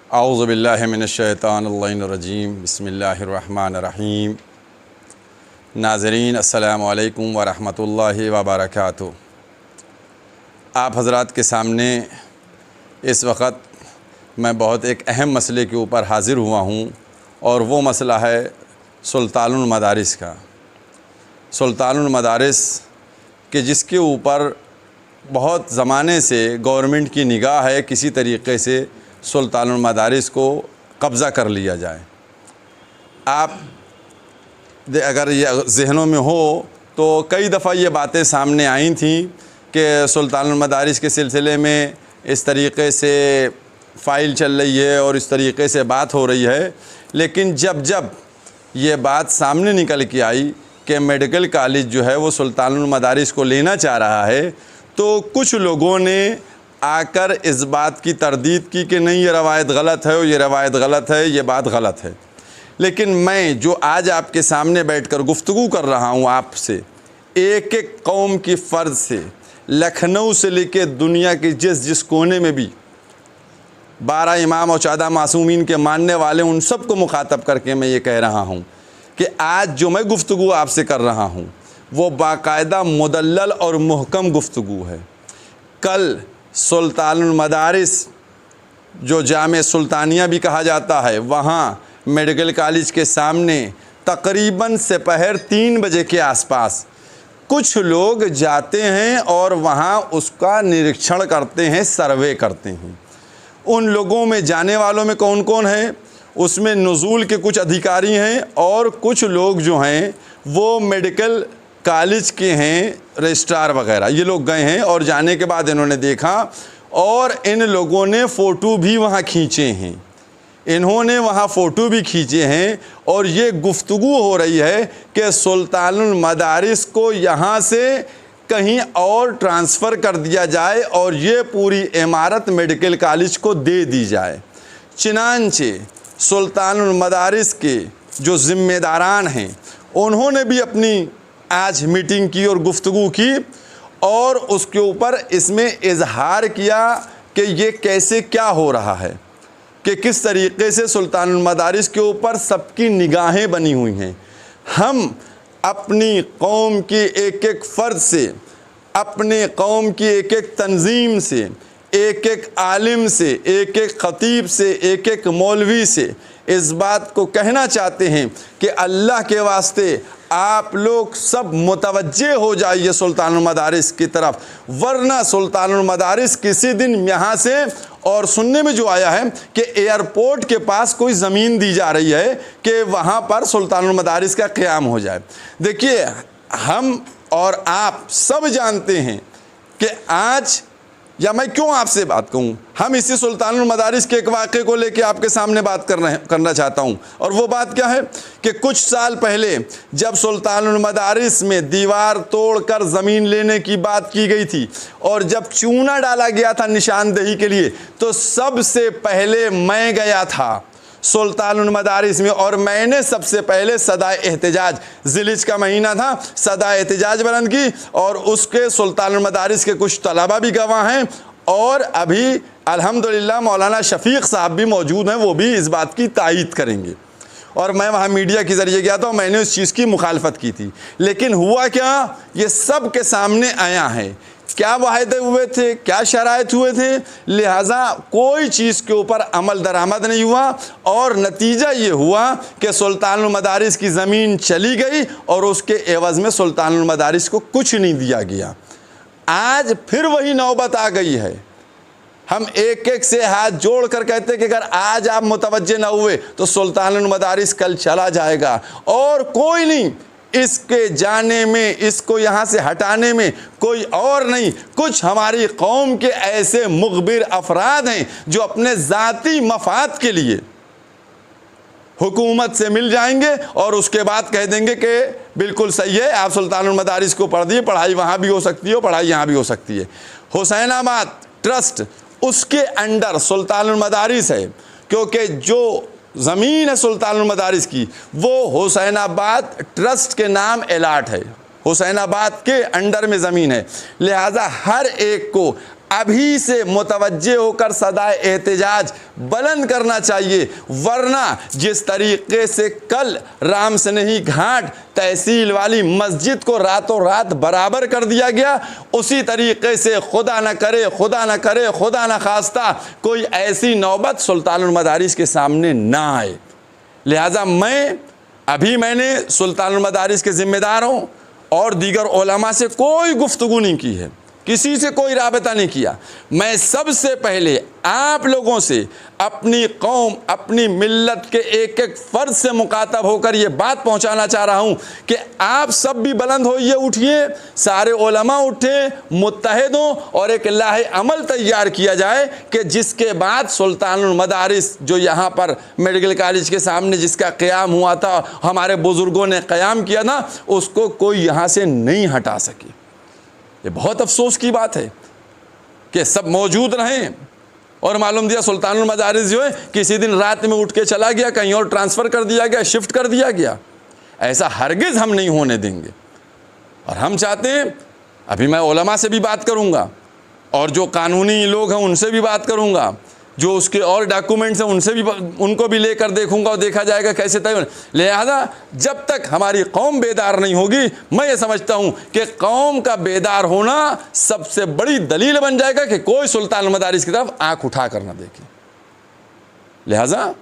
औज़ु बिल्लाहि मिनश्शैतानिर्रजीम बिस्मिल्लाहिर्रहमानिर्रहीम। नाज़रीन अस्सलामु अलैकुम व रहमतुल्लाहि व बरकातुहू। आप हज़रात के सामने इस वक्त मैं बहुत एक अहम मसले के ऊपर हाज़िर हुआ हूँ और वो मसला है सुल्तानुल मदारिस का। सुल्तानुल मदारिस कि जिसके ऊपर बहुत ज़माने से गवर्नमेंट की निगाह है किसी तरीक़े से सुल्तानुल मदारिस को कब्ज़ा कर लिया जाए। आप अगर ये ज़हनों में हो तो कई दफ़ा ये बातें सामने आई थी कि सुल्तानुल मदारिस के सिलसिले में इस तरीक़े से फ़ाइल चल रही है और इस तरीक़े से बात हो रही है, लेकिन जब जब ये बात सामने निकल के आई कि मेडिकल कॉलेज जो है वो सुल्तानुल मदारिस को लेना चाह रहा है, तो कुछ लोगों ने आकर इस बात की तरदीद की कि नहीं, ये रवायत गलत है और ये रवायत गलत है, ये बात गलत है। लेकिन मैं जो आज आपके सामने बैठकर गुफ्तगू कर रहा हूँ आपसे, एक एक कौम की फ़र्द से, लखनऊ से लेकर दुनिया के जिस जिस कोने में भी 12 इमाम और 14 मासूमीन के मानने वाले, उन सब को मुखातब करके मैं ये कह रहा हूँ कि आज जो मैं गुफ्तगू आपसे कर रहा हूँ वो बाकायदा मुदल्लल और मुहकम गुफ्तगू है। कल सुल्तानुल मदारिस जो जामे सुल्तानिया भी कहा जाता है, वहाँ मेडिकल कॉलेज के सामने तकरीबन दोपहर 3 बजे के आसपास कुछ लोग जाते हैं और वहाँ उसका निरीक्षण करते हैं, सर्वे करते हैं। उन लोगों में जाने वालों में कौन कौन है? उसमें नुज़ूल के कुछ अधिकारी हैं और कुछ लोग जो हैं वो मेडिकल कॉलेज के हैं, रजिस्ट्रार वगैरह। ये लोग गए हैं और जाने के बाद इन्होंने देखा और इन लोगों ने फ़ोटो भी वहाँ खींचे हैं, इन्होंने वहाँ फ़ोटो भी खींचे हैं और ये गुफ्तगू हो रही है कि सुल्तानुल मदारिस को यहाँ से कहीं और ट्रांसफ़र कर दिया जाए और ये पूरी इमारत मेडिकल कॉलेज को दे दी जाए। चनांचे सुल्तानुल मदारिस के जो ज़िम्मेदारान हैं उन्होंने भी अपनी आज मीटिंग की और गुफ्तगू की और उसके ऊपर इसमें इजहार किया कि ये कैसे क्या हो रहा है, कि किस तरीक़े से सुल्तानुल मदारिस के ऊपर सबकी निगाहें बनी हुई हैं। हम अपनी कौम की एक एक फ़र्द से, अपने कौम की एक एक तंजीम से, एक एक आलिम से, एक एक ख़तीब से, एक एक मौलवी से इस बात को कहना चाहते हैं कि अल्लाह के वास्ते आप लोग सब मुतवज्जे हो जाइए सुल्तानुल मदारिस की तरफ, वरना सुल्तानुल मदारिस किसी दिन यहाँ से, और सुनने में जो आया है कि एयरपोर्ट के पास कोई ज़मीन दी जा रही है कि वहाँ पर सुल्तानुल मदारिस का क़याम हो जाए। देखिए, हम और आप सब जानते हैं कि आज, या मैं क्यों आपसे बात कहूँ, हम इसी सुल्तानुल मदारिस के एक वाक़े को लेके आपके सामने बात करना चाहता हूँ। और वो बात क्या है कि कुछ साल पहले जब सुल्तानुल मदारिस में दीवार तोड़कर ज़मीन लेने की बात की गई थी और जब चूना डाला गया था निशानदेही के लिए, तो सबसे पहले मैं गया था सुल्तानुल मदारिस में और मैंने सबसे पहले सदाए एहतजाज, ज़िलहिज का महीना था, सदाए एहतजाज बुलंद की और उसके सुल्तानुल मदारिस के कुछ तलबा भी गवाह हैं और अभी अल्हम्दुलिल्लाह मौलाना शफ़ीक़ साहब भी मौजूद हैं, वो भी इस बात की तायीद करेंगे। और मैं वहाँ मीडिया के ज़रिए गया था और मैंने उस चीज़ की मुखालफत की थी, लेकिन हुआ क्या, ये सब के सामने आया है। क्या वायदे हुए थे, क्या शराइत हुए थे, लिहाजा कोई चीज़ के ऊपर अमल दरामद नहीं हुआ और नतीजा ये हुआ कि सुल्तानुल मदारिस की ज़मीन चली गई और उसके एवज़ में सुल्तानुल मदारिस को कुछ नहीं दिया गया। आज फिर वही नौबत आ गई है। हम एक एक से हाथ जोड़ कर कहते हैं कि अगर आज आप मुतवज्जे न हुए तो सुल्तानुल मदारिस कल चला जाएगा और कोई नहीं, इसके जाने में, इसको यहाँ से हटाने में कोई और नहीं, कुछ हमारी कौम के ऐसे मुखबिर अफराद हैं जो अपने ज़ाती मफाद के लिए हुकूमत से मिल जाएंगे और उसके बाद कह देंगे कि बिल्कुल सही है, आप सुल्तानुल मदारिस को पढ़ दिए, पढ़ाई वहाँ भी हो सकती है, पढ़ाई यहाँ भी हो सकती है। हुसैनाबाद ट्रस्ट, उसके अंडर सुल्तानुल मदारिस है, क्योंकि जो ज़मीन है सुल्तानुल मदारिस की वो हुसैनाबाद ट्रस्ट के नाम अलाट है, हुसैनाबाद के अंडर में ज़मीन है। लिहाजा हर एक को अभी से मुतवज्जे होकर सदाए एहतिजाज बुलंद करना चाहिए, वरना जिस तरीके से कल राम स्नेही घाट तहसील वाली मस्जिद को रातों रात बराबर कर दिया गया, उसी तरीके से खुदा न करे खुदा न करे खुदा न खास्ता कोई ऐसी नौबत सुल्तानुल मदारिस के सामने ना आए। लिहाजा मैंने सुल्तानुल मदारिस के ज़िम्मेदार हूँ और दीगर उलमा से कोई गुफ्तगू नहीं की है, किसी से कोई राबता नहीं किया। मैं सबसे पहले आप लोगों से अपनी कौम, अपनी मिल्लत के एक एक फ़र्द से मुखातब होकर ये बात पहुंचाना चाह रहा हूं कि आप सब भी बुलंद होइए, उठिए, सारे उलमा उठे, मुत्तहिद हों और एक लाहे अमल तैयार किया जाए कि जिसके बाद सुल्तानुल मदारिस जो यहाँ पर मेडिकल कॉलेज के सामने जिसका क़याम हुआ था, हमारे बुज़ुर्गों ने क़याम किया ना, उसको कोई यहाँ से नहीं हटा सके। ये बहुत अफसोस की बात है कि सब मौजूद रहें और मालूम दिया सुल्तानुल मदारिस जो है किसी दिन रात में उठ के चला गया, कहीं और ट्रांसफ़र कर दिया गया, शिफ्ट कर दिया गया। ऐसा हरगिज़ हम नहीं होने देंगे और हम चाहते हैं, अभी मैं उलमा से भी बात करूंगा और जो कानूनी लोग हैं उनसे भी बात करूंगा, जो उसके और डॉक्यूमेंट्स हैं उनसे भी, उनको भी लेकर देखूंगा और देखा जाएगा कैसे तय। लिहाजा जब तक हमारी कौम बेदार नहीं होगी, मैं ये समझता हूँ कि कौम का बेदार होना सबसे बड़ी दलील बन जाएगा कि कोई सुल्तानुल मदारिस की तरफ आँख उठा कर ना देखे। लिहाजा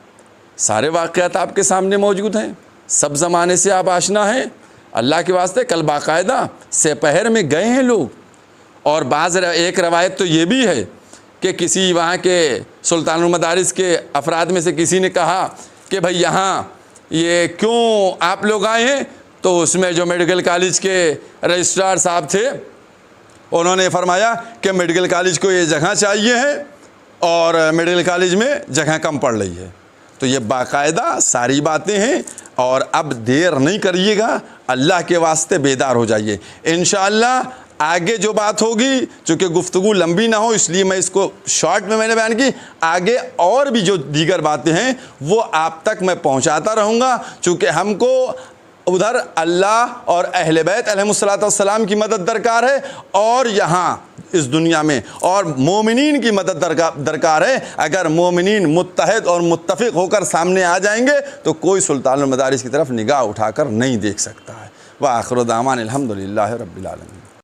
सारे वाक़यात आपके सामने मौजूद हैं, सब ज़माने से आप आशना हैं। अल्लाह के वास्ते कल बाकायदा सेपहर में गए हैं लोग, और एक रवायत तो ये भी है कि किसी वहाँ के सुल्तानुल मदारिस के अफराद में से किसी ने कहा कि भाई यहाँ ये क्यों आप लोग आए हैं, तो उसमें जो मेडिकल कॉलेज के रजिस्ट्रार साहब थे उन्होंने फरमाया कि मेडिकल कॉलेज को ये जगह चाहिए है और मेडिकल कॉलेज में जगह कम पड़ रही है। तो ये बाकायदा सारी बातें हैं और अब देर नहीं करिएगा, अल्लाह के वास्ते बेदार हो जाइए। इंशाअल्लाह आगे जो बात होगी, चूँकि गुफ्तगू लंबी ना हो इसलिए मैं इसको शॉर्ट में मैंने बयान की, आगे और भी जो दीगर बातें हैं वो आप तक मैं पहुंचाता रहूँगा। चूँकि हमको उधर अल्लाह और अहले बैत अलैहिमुस्सलातु वस्सलाम की मदद दरकार है और यहाँ इस दुनिया में और मोमिनीन की मदद दरकार है। अगर मोमिनीन मुत्तहिद और मुत्तफ़िक़ होकर सामने आ जाएंगे तो कोई सुल्तानुल मदारिस की तरफ निगाह उठाकर नहीं देख सकता है। व आखिर दावाना अल्हम्दुलिल्लाहि रब्बिल आलमीन।